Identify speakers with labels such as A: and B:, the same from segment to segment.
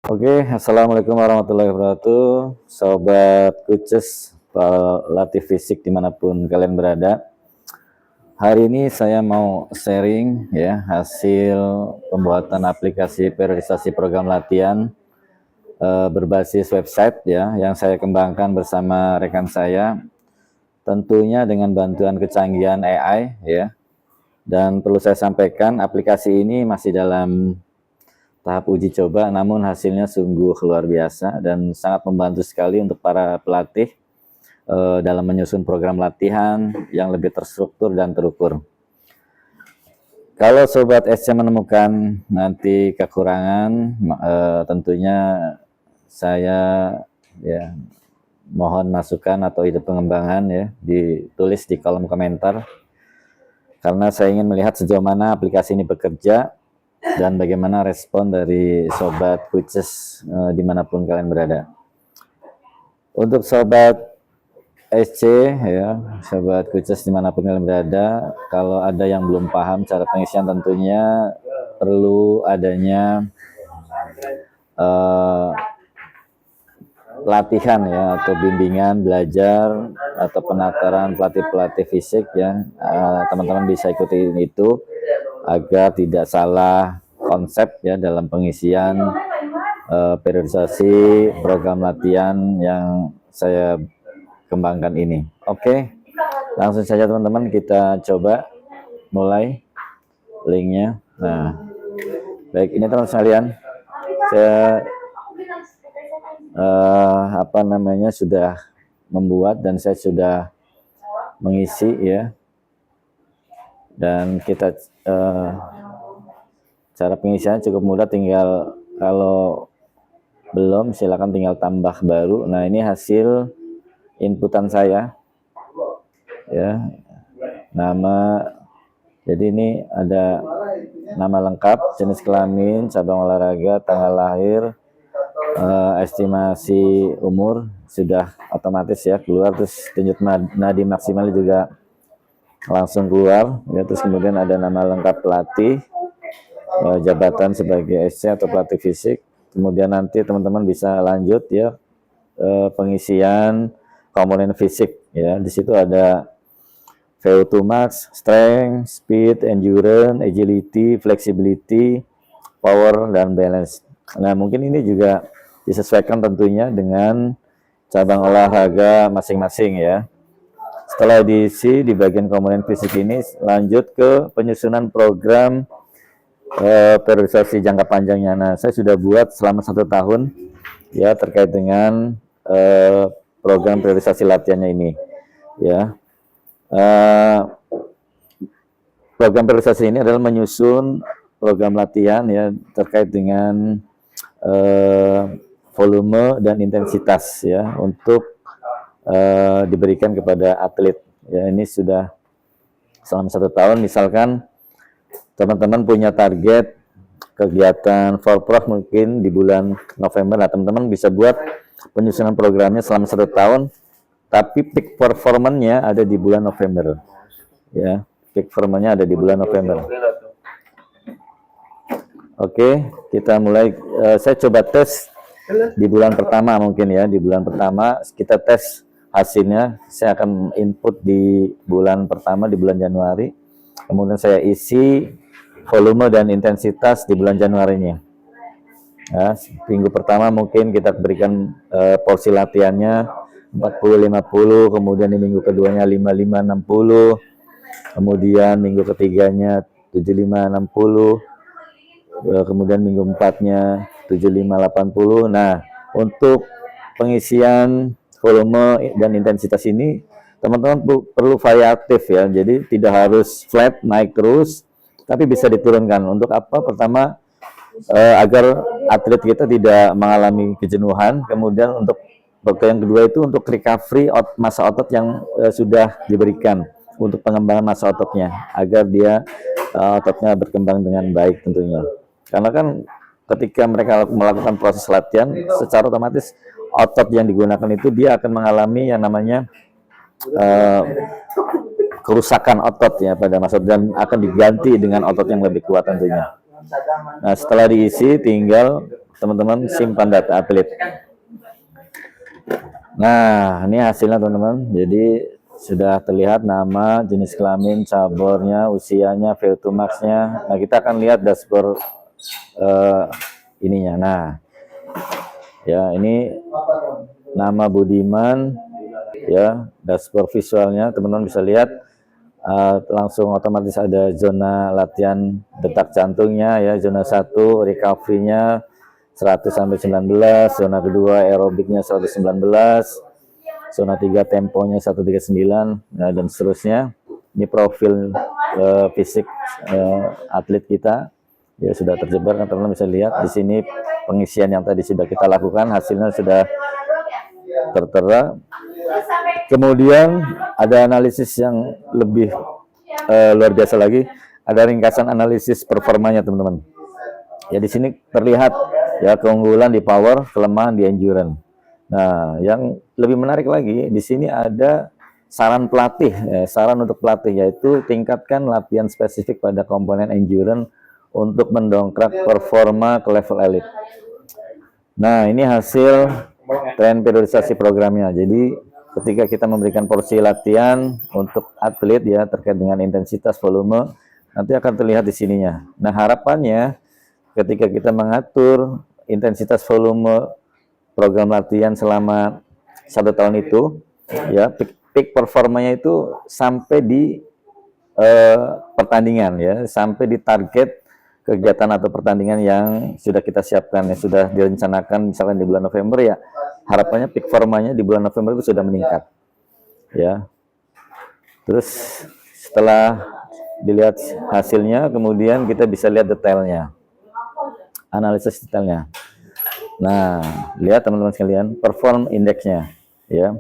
A: Assalamualaikum warahmatullahi wabarakatuh, Sobat Kuces, pelatih fisik dimanapun kalian berada. Hari ini saya mau sharing ya hasil pembuatan aplikasi periodisasi program latihan berbasis website ya yang saya kembangkan bersama rekan saya, tentunya dengan bantuan kecanggihan AI ya. Dan perlu saya sampaikan, aplikasi ini masih dalam tahap uji coba, namun hasilnya sungguh luar biasa dan sangat membantu sekali untuk para pelatih dalam menyusun program latihan yang lebih terstruktur dan terukur. Kalau Sobat SC menemukan nanti kekurangan, tentunya saya ya mohon masukan atau ide pengembangan ya, ditulis di kolom komentar, karena saya ingin melihat sejauh mana aplikasi ini bekerja dan bagaimana respon dari Sobat Kuces dimanapun kalian berada. Untuk Sobat SC ya, Sobat Kuces dimanapun kalian berada, kalau ada yang belum paham cara pengisian, tentunya perlu adanya latihan ya, atau bimbingan belajar atau penataran pelatih-pelatih fisik ya. Teman-teman bisa ikuti itu agar tidak salah konsep ya dalam pengisian periodisasi program latihan yang saya kembangkan ini. Oke, langsung saja teman-teman kita coba mulai linknya. Nah, baik, ini teman-teman sekalian, saya sudah membuat dan saya sudah mengisi ya. Dan kita cara pengisiannya cukup mudah, tinggal kalau belum silakan tinggal tambah baru. Nah, ini hasil inputan saya ya, nama, jadi ini ada nama lengkap, jenis kelamin, cabang olahraga, tanggal lahir, estimasi umur sudah otomatis ya keluar, terus denyut nadi maksimal juga langsung keluar ya. Terus kemudian ada nama lengkap pelatih, jabatan sebagai SC atau pelatih fisik. Kemudian nanti teman-teman bisa lanjut ya pengisian komponen fisik ya. Di situ ada VO2 max, strength, speed, endurance, agility, flexibility, power, dan balance. Nah, mungkin ini juga disesuaikan tentunya dengan cabang olahraga masing-masing ya. Setelah diisi di bagian komponen fisik ini, lanjut ke penyusunan program periodisasi jangka panjangnya. Nah, saya sudah buat selama 1 tahun ya terkait dengan program periodisasi latihannya ini ya. Program periodisasi ini adalah menyusun program latihan ya terkait dengan volume dan intensitas ya untuk diberikan kepada atlet ya. Ini sudah selama 1 tahun. Misalkan teman-teman punya target kegiatan Forprof mungkin di bulan November, nah teman-teman bisa buat penyusunan programnya selama 1 tahun, tapi peak performance-nya ada di bulan November ya. Peak performance-nya ada di bulan November. Oke, kita mulai. Saya coba tes di bulan pertama mungkin ya. Di bulan pertama kita tes hasilnya. Saya akan input di bulan pertama, di bulan Januari. Kemudian saya isi volume dan intensitas di bulan Januarinya. Ya, minggu pertama mungkin kita berikan porsi latihannya 40-50, kemudian di minggu keduanya 55-60, kemudian minggu ketiganya 75-60, kemudian minggu empatnya 75-80. Nah, untuk pengisian volume dan intensitas ini teman-teman perlu variatif ya, jadi tidak harus flat naik terus, tapi bisa diturunkan. Untuk apa? Pertama, agar atlet kita tidak mengalami kejenuhan. Kemudian untuk yang kedua itu untuk recovery massa otot yang sudah diberikan, untuk pengembangan massa ototnya agar dia ototnya berkembang dengan baik tentunya. Karena kan ketika mereka melakukan proses latihan, secara otomatis otot yang digunakan itu dia akan mengalami yang namanya kerusakan otot ya pada masa, dan akan diganti dengan otot yang lebih kuat tentunya. Nah, setelah diisi tinggal teman-teman simpan data atlet. Nah, ini hasilnya teman-teman. Jadi sudah terlihat nama, jenis kelamin, cabornya, usianya, VO2 max-nya. Nah, kita akan lihat dashboard ininya. Nah, ya ini nama Budiman, ya dashboard visualnya teman-teman bisa lihat. Langsung otomatis ada zona latihan detak jantungnya, ya zona 1 recovery-nya 100 sampai 19, zona kedua aerobiknya 119, zona 3 temponya 139, nah, dan seterusnya. Ini profil fisik atlet kita ya sudah tersebar, kan teman-teman bisa lihat di sini pengisian yang tadi sudah kita lakukan, hasilnya sudah tertera. Kemudian ada analisis yang lebih luar biasa lagi, ada ringkasan analisis performanya teman-teman. Ya di sini terlihat ya keunggulan di power, kelemahan di endurance. Nah, yang lebih menarik lagi di sini ada saran pelatih, saran untuk pelatih, yaitu tingkatkan latihan spesifik pada komponen endurance untuk mendongkrak performa ke level elite. Nah, ini hasil tren periodisasi programnya. Jadi ketika kita memberikan porsi latihan untuk atlet ya terkait dengan intensitas, volume, nanti akan terlihat di sininya. Nah, harapannya ketika kita mengatur intensitas, volume program latihan selama 1 tahun itu, ya peak performanya itu sampai di pertandingan, ya sampai di target kegiatan atau pertandingan yang sudah kita siapkan, yang sudah direncanakan misalkan di bulan November, ya harapannya peak performanya di bulan November itu sudah meningkat, ya. Terus setelah dilihat hasilnya, kemudian kita bisa lihat detailnya, analisis detailnya. Nah, lihat teman-teman sekalian, perform indeksnya, ya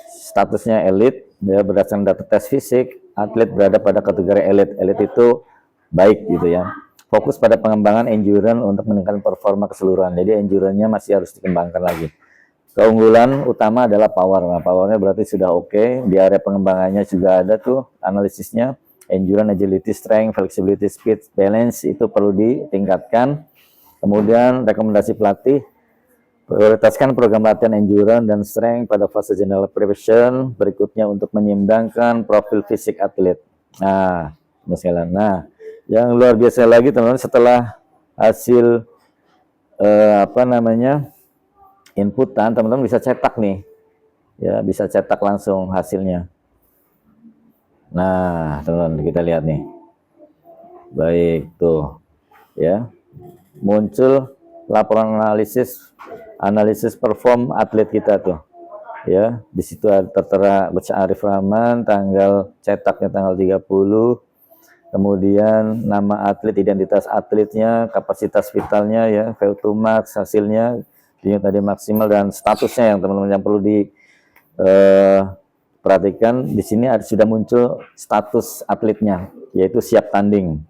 A: statusnya elite, ya berdasarkan data tes fisik, atlet berada pada kategori elite. Elite itu baik gitu ya. Fokus pada pengembangan endurance untuk meningkatkan performa keseluruhan. Jadi endurance-nya masih harus dikembangkan lagi. Keunggulan utama adalah power. Nah, powernya berarti sudah oke. Di area pengembangannya juga ada tuh analisisnya. Endurance, agility, strength, flexibility, speed, balance itu perlu ditingkatkan. Kemudian rekomendasi pelatih, prioritaskan program latihan endurance dan strength pada fase general preparation berikutnya untuk menyeimbangkan profil fisik atlet. Nah, sekalian. Nah, yang luar biasa lagi teman-teman, setelah hasil inputan, teman-teman bisa cetak nih, ya bisa cetak langsung hasilnya. Nah, teman-teman kita lihat nih, baik tuh, ya muncul laporan analisis perform atlet kita tuh, ya di situ ada tertera Coach Arif Rahman, tanggal cetaknya tanggal 30, kemudian nama atlet, identitas atletnya, kapasitas vitalnya, ya VO2 max, hasilnya denyut nadi maksimal, dan statusnya yang teman-teman yang perlu diperhatikan di sini sudah muncul status atletnya, yaitu siap tanding,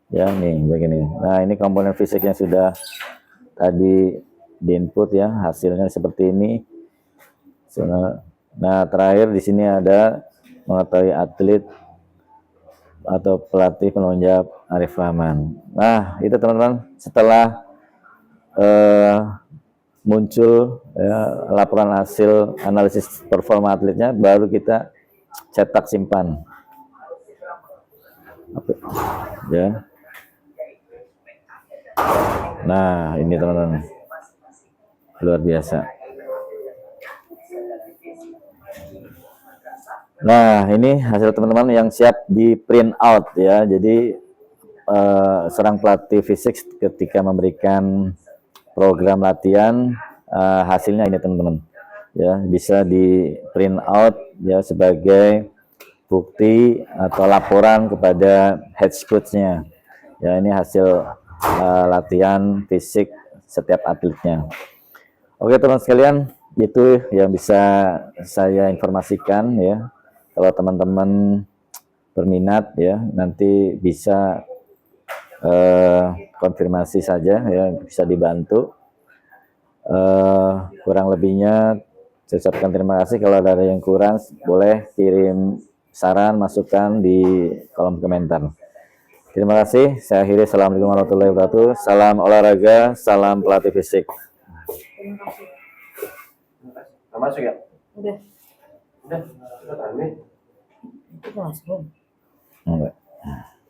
A: ya nih begini. Nah, ini komponen fisik yang sudah tadi di input, ya hasilnya seperti ini. Nah, terakhir di sini ada mengetahui atlet atau pelatih penanggung jawab Arif Rahman. Nah, itu teman-teman, setelah muncul ya, laporan hasil analisis performa atletnya, baru kita cetak simpan, ya. Nah, ini teman-teman, luar biasa. Nah, ini hasil teman-teman yang siap di print out, ya. Jadi seorang pelatih fisik ketika memberikan program latihan, hasilnya ini teman-teman, ya bisa di print out ya sebagai bukti atau laporan kepada head coach-nya. Ya, ini hasil latihan fisik setiap atletnya. Oke teman sekalian, itu yang bisa saya informasikan, ya. Kalau teman-teman berminat, ya nanti bisa konfirmasi saja, ya bisa dibantu. Kurang lebihnya saya ucapkan terima kasih. Kalau ada yang kurang boleh kirim saran, masukan di kolom komentar. Terima kasih. Saya akhiri. Assalamualaikum warahmatullahi wabarakatuh. Salam olahraga, salam pelatih fisik.
B: Terima kasih.
C: Nggak masuk ya?
B: Udah.
C: Udah, cepetan nih.
B: Itu masuk.
A: Enggak.